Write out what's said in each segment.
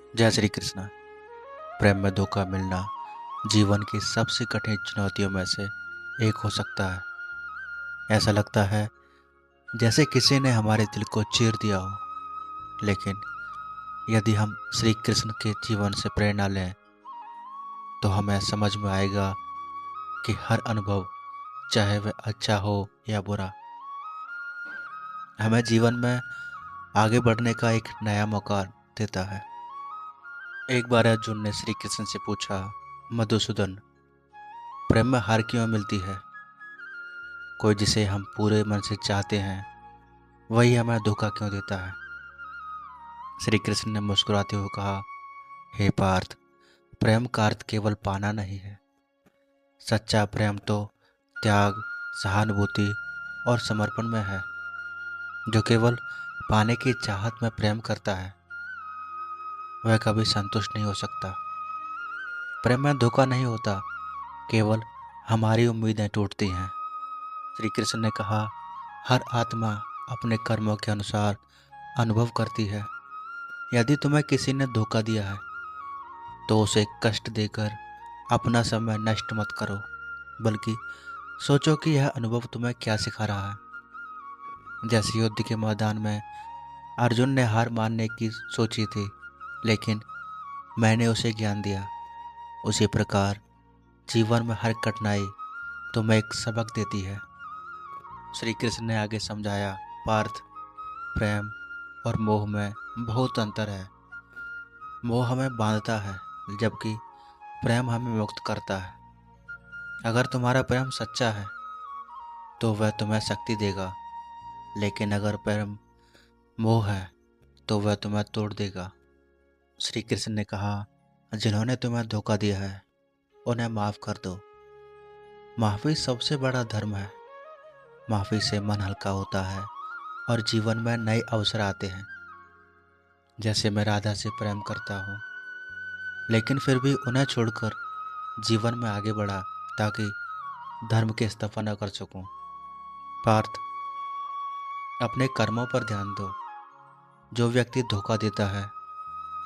जय श्री कृष्ण। प्रेम में धोखा मिलना जीवन की सबसे कठिन चुनौतियों में से एक हो सकता है। ऐसा लगता है जैसे किसी ने हमारे दिल को चीर दिया हो। लेकिन यदि हम श्री कृष्ण के जीवन से प्रेरणा लें तो हमें समझ में आएगा कि हर अनुभव, चाहे वह अच्छा हो या बुरा, हमें जीवन में आगे बढ़ने का एक नया मौका देता है। एक बार अर्जुन ने श्री कृष्ण से पूछा, मधुसूदन, प्रेम में हार क्यों मिलती है? कोई जिसे हम पूरे मन से चाहते हैं वही हमें धोखा क्यों देता है? श्री कृष्ण ने मुस्कुराते हुए कहा, हे पार्थ, प्रेम का अर्थ केवल पाना नहीं है। सच्चा प्रेम तो त्याग, सहानुभूति और समर्पण में है। जो केवल पाने की चाहत में प्रेम करता है वह कभी संतुष्ट नहीं हो सकता। प्रेम में धोखा नहीं होता, केवल हमारी उम्मीदें टूटती हैं। श्री कृष्ण ने कहा, हर आत्मा अपने कर्मों के अनुसार अनुभव करती है। यदि तुम्हें किसी ने धोखा दिया है तो उसे कष्ट देकर अपना समय नष्ट मत करो, बल्कि सोचो कि यह अनुभव तुम्हें क्या सिखा रहा है। जैसे युद्ध के मैदान में अर्जुन ने हार मानने की सोची थी, लेकिन मैंने उसे ज्ञान दिया। उसी प्रकार जीवन में हर कठिनाई तुम्हें एक सबक देती है। श्री कृष्ण ने आगे समझाया, पार्थ, प्रेम और मोह में बहुत अंतर है। मोह हमें बांधता है, जबकि प्रेम हमें मुक्त करता है। अगर तुम्हारा प्रेम सच्चा है तो वह तुम्हें शक्ति देगा, लेकिन अगर प्रेम मोह है तो वह तुम्हें तोड़ देगा। श्री कृष्ण ने कहा, जिन्होंने तुम्हें धोखा दिया है उन्हें माफ़ कर दो। माफ़ी सबसे बड़ा धर्म है। माफ़ी से मन हल्का होता है और जीवन में नए अवसर आते हैं। जैसे मैं राधा से प्रेम करता हूँ, लेकिन फिर भी उन्हें छोड़कर जीवन में आगे बढ़ा ताकि धर्म की स्थापना न कर सकूं। पार्थ, अपने कर्मों पर ध्यान दो। जो व्यक्ति धोखा देता है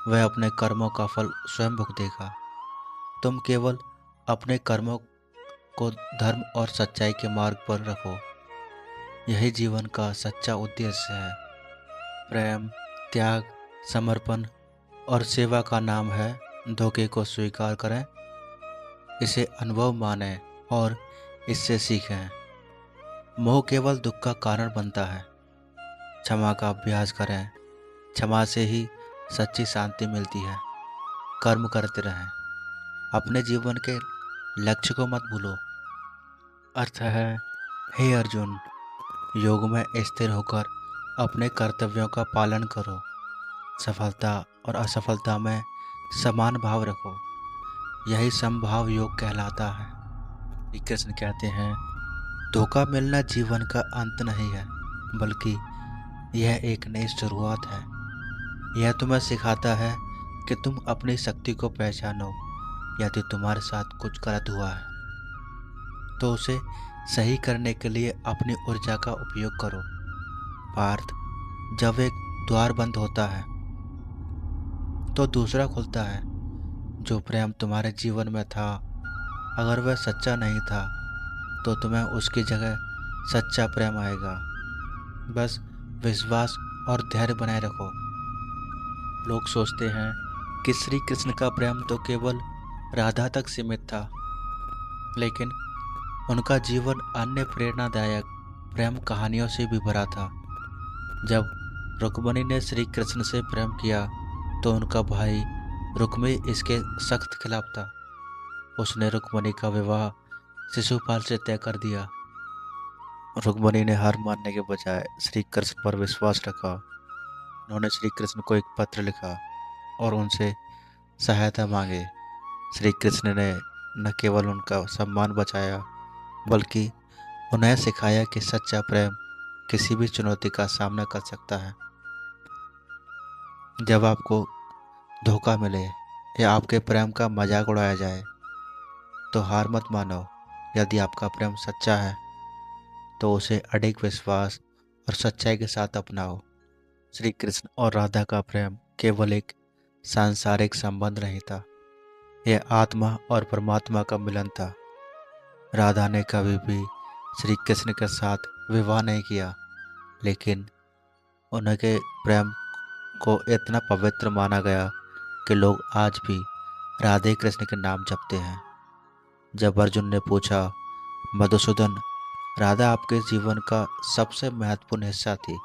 वह अपने कर्मों का फल स्वयं भुगतेगा। तुम केवल अपने कर्मों को धर्म और सच्चाई के मार्ग पर रखो। यही जीवन का सच्चा उद्देश्य है। प्रेम, त्याग, समर्पण और सेवा का नाम है। धोखे को स्वीकार करें, इसे अनुभव मानें और इससे सीखें। मोह केवल दुख का कारण बनता है। क्षमा का अभ्यास करें। क्षमा से ही सच्ची शांति मिलती है। कर्म करते रहें। अपने जीवन के लक्ष्य को मत भूलो। अर्थ है, हे अर्जुन, योग में स्थिर होकर अपने कर्तव्यों का पालन करो। सफलता और असफलता में समान भाव रखो। यही समभाव योग कहलाता है। श्री कृष्ण कहते हैं, धोखा मिलना जीवन का अंत नहीं है, बल्कि यह एक नई शुरुआत है। यह तुम्हें सिखाता है कि तुम अपनी शक्ति को पहचानो। यदि तुम्हारे साथ कुछ गलत हुआ है तो उसे सही करने के लिए अपनी ऊर्जा का उपयोग करो। पार्थ, जब एक द्वार बंद होता है तो दूसरा खुलता है। जो प्रेम तुम्हारे जीवन में था, अगर वह सच्चा नहीं था तो तुम्हें उसकी जगह सच्चा प्रेम आएगा। बस विश्वास और धैर्य बनाए रखो। लोग सोचते हैं कि श्री कृष्ण का प्रेम तो केवल राधा तक सीमित था, लेकिन उनका जीवन अन्य प्रेरणादायक प्रेम कहानियों से भी भरा था। जब रुक्मिणी ने श्री कृष्ण से प्रेम किया तो उनका भाई रुक्मी इसके सख्त खिलाफ था। उसने रुक्मिणी का विवाह शिशुपाल से तय कर दिया। रुक्मिणी ने हार मानने के बजाय श्री कृष्ण पर विश्वास रखा। उन्होंने श्री कृष्ण को एक पत्र लिखा और उनसे सहायता मांगी। श्री कृष्ण ने न केवल उनका सम्मान बचाया, बल्कि उन्हें सिखाया कि सच्चा प्रेम किसी भी चुनौती का सामना कर सकता है। जब आपको धोखा मिले या आपके प्रेम का मजाक उड़ाया जाए तो हार मत मानो। यदि आपका प्रेम सच्चा है तो उसे अडिग विश्वास और सच्चाई के साथ अपनाओ। श्री कृष्ण और राधा का प्रेम केवल एक सांसारिक संबंध नहीं था, यह आत्मा और परमात्मा का मिलन था। राधा ने कभी भी श्री कृष्ण के साथ विवाह नहीं किया, लेकिन उनके प्रेम को इतना पवित्र माना गया कि लोग आज भी राधे कृष्ण के नाम जपते हैं। जब अर्जुन ने पूछा, मधुसूदन, राधा आपके जीवन का सबसे महत्वपूर्ण हिस्सा थी,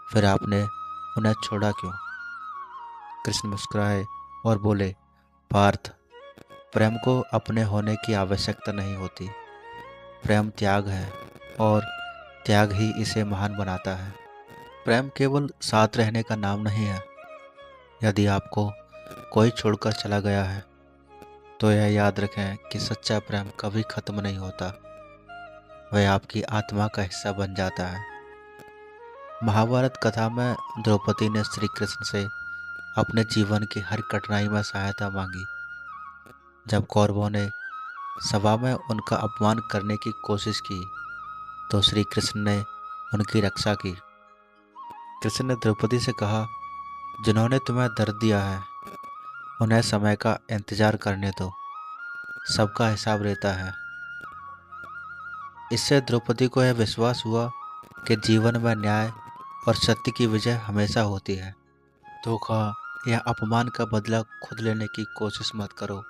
फिर आपने उन्हें छोड़ा क्यों? कृष्ण मुस्कुराए और बोले, पार्थ, प्रेम को अपने होने की आवश्यकता नहीं होती। प्रेम त्याग है और त्याग ही इसे महान बनाता है। प्रेम केवल साथ रहने का नाम नहीं है। यदि आपको कोई छोड़कर चला गया है तो यह याद रखें कि सच्चा प्रेम कभी खत्म नहीं होता, वह आपकी आत्मा का हिस्सा बन जाता है। महाभारत कथा में द्रौपदी ने श्री कृष्ण से अपने जीवन की हर कठिनाई में सहायता मांगी। जब कौरवों ने सभा में उनका अपमान करने की कोशिश की तो श्री कृष्ण ने उनकी रक्षा की। कृष्ण ने द्रौपदी से कहा, जिन्होंने तुम्हें दर्द दिया है उन्हें समय का इंतजार करने दो, सबका हिसाब रहता है। इससे द्रौपदी को यह विश्वास हुआ कि जीवन में न्याय और सत्य की विजय हमेशा होती है। धोखा या अपमान का बदला खुद लेने की कोशिश मत करो।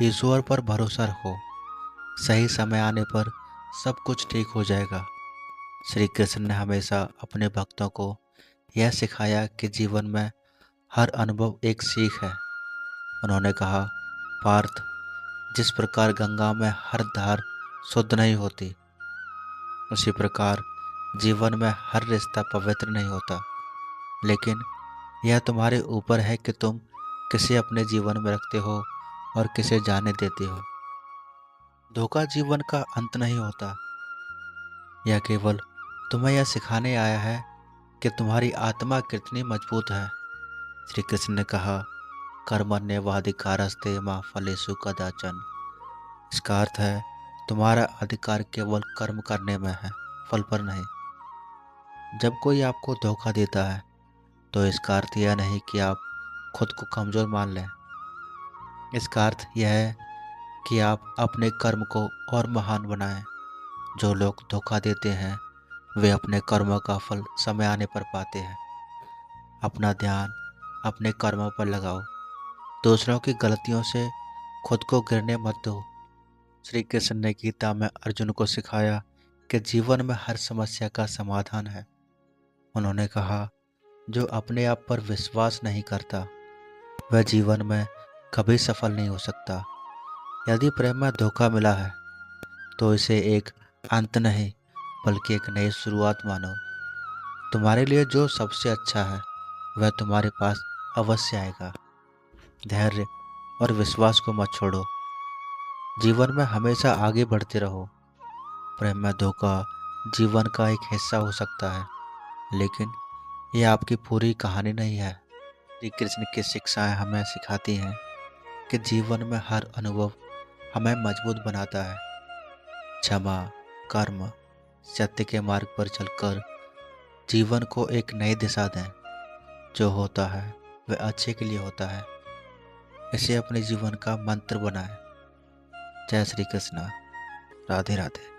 ईश्वर पर भरोसा रखो, सही समय आने पर सब कुछ ठीक हो जाएगा। श्री कृष्ण ने हमेशा अपने भक्तों को यह सिखाया कि जीवन में हर अनुभव एक सीख है। उन्होंने कहा, पार्थ, जिस प्रकार गंगा में हर धार शुद्ध नहीं होती, उसी प्रकार जीवन में हर रिश्ता पवित्र नहीं होता। लेकिन यह तुम्हारे ऊपर है कि तुम किसे अपने जीवन में रखते हो और किसे जाने देते हो। धोखा जीवन का अंत नहीं होता, यह केवल तुम्हें यह सिखाने आया है कि तुम्हारी आत्मा कितनी मजबूत है। श्री कृष्ण ने कहा, कर्मण्येवाधिकारस्ते मा फलेषु कदाचन। इसका अर्थ है तुम्हारा अधिकार केवल कर्म करने में है, फल पर नहीं। जब कोई आपको धोखा देता है तो इसका अर्थ यह नहीं कि आप खुद को कमज़ोर मान लें। इसका अर्थ यह है कि आप अपने कर्म को और महान बनाएं। जो लोग धोखा देते हैं वे अपने कर्मों का फल समय आने पर पाते हैं। अपना ध्यान अपने कर्मों पर लगाओ, दूसरों की गलतियों से खुद को गिरने मत दो। श्री कृष्ण ने गीता में अर्जुन को सिखाया कि जीवन में हर समस्या का समाधान है। उन्होंने कहा, जो अपने आप पर विश्वास नहीं करता वह जीवन में कभी सफल नहीं हो सकता। यदि प्रेम में धोखा मिला है तो इसे एक अंत नहीं बल्कि एक नई शुरुआत मानो। तुम्हारे लिए जो सबसे अच्छा है वह तुम्हारे पास अवश्य आएगा। धैर्य और विश्वास को मत छोड़ो। जीवन में हमेशा आगे बढ़ते रहो। प्रेम में धोखा जीवन का एक हिस्सा हो सकता है, लेकिन यह आपकी पूरी कहानी नहीं है। श्री कृष्ण की शिक्षाएं हमें सिखाती हैं कि जीवन में हर अनुभव हमें मजबूत बनाता है। क्षमा, कर्म, सत्य के मार्ग पर चलकर जीवन को एक नई दिशा दें। जो होता है वह अच्छे के लिए होता है। इसे अपने जीवन का मंत्र बनाएं। जय श्री कृष्ण। राधे राधे।